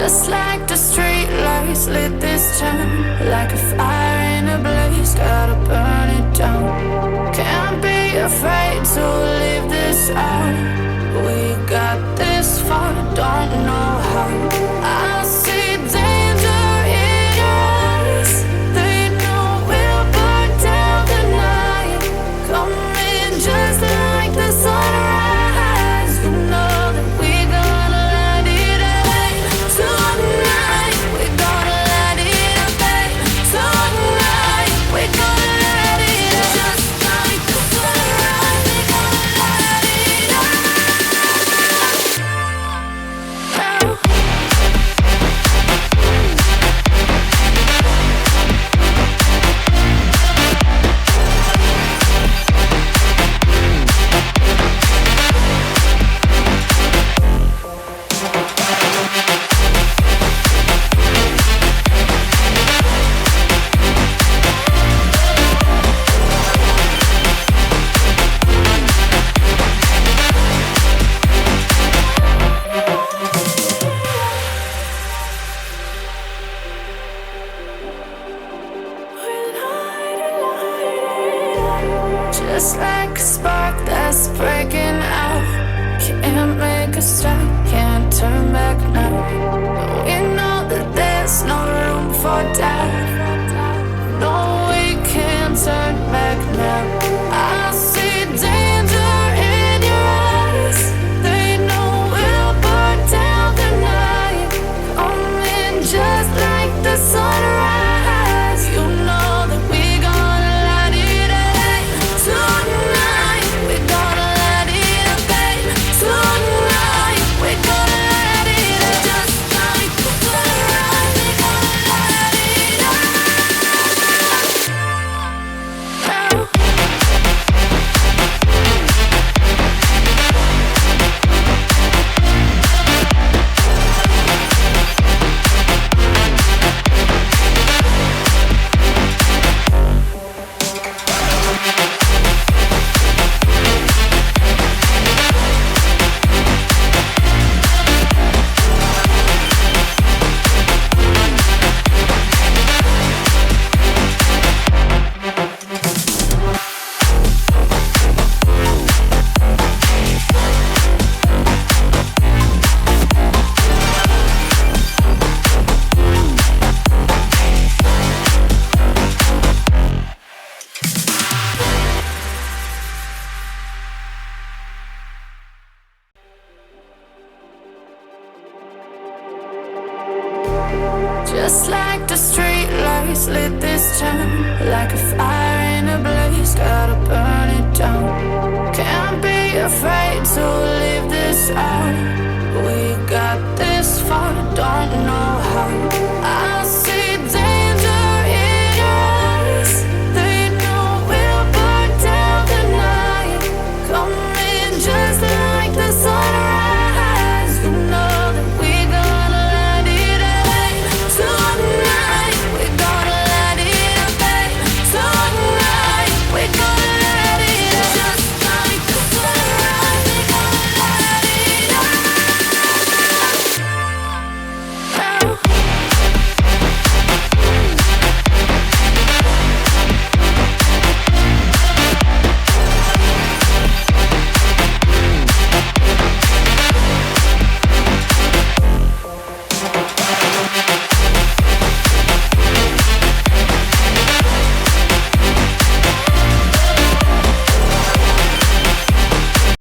Just like the street lights lit this town, like a fire in a blaze, gotta burn it down. Can't be afraid to leave this out. We got this far, don't know how. I see danger in your eyes. They know we'll burn down the night. Coming just like the sunrise. You know that we gonna light it up tonight. We gonna light it up, babe. Tonight we gonna light it up just like the sunrise. We gonna light it up now. Just like a spark that's breaking out. Can't make a stop, can't turn back now. We know that there's no room for doubt. No, we can't turn back now. I see danger in your eyes. They know we'll burn down the night. Coming just like the sunrise. You know that we gonna light it up tonight. We gonna light it up, babe. Tonight we gonna light it up just like the sunrise. We gonna light it up now. Just like the street lights lit this town, like a fire in a blaze, gotta burn it down. Can't be afraid to leave this out. We got this far, don't know how.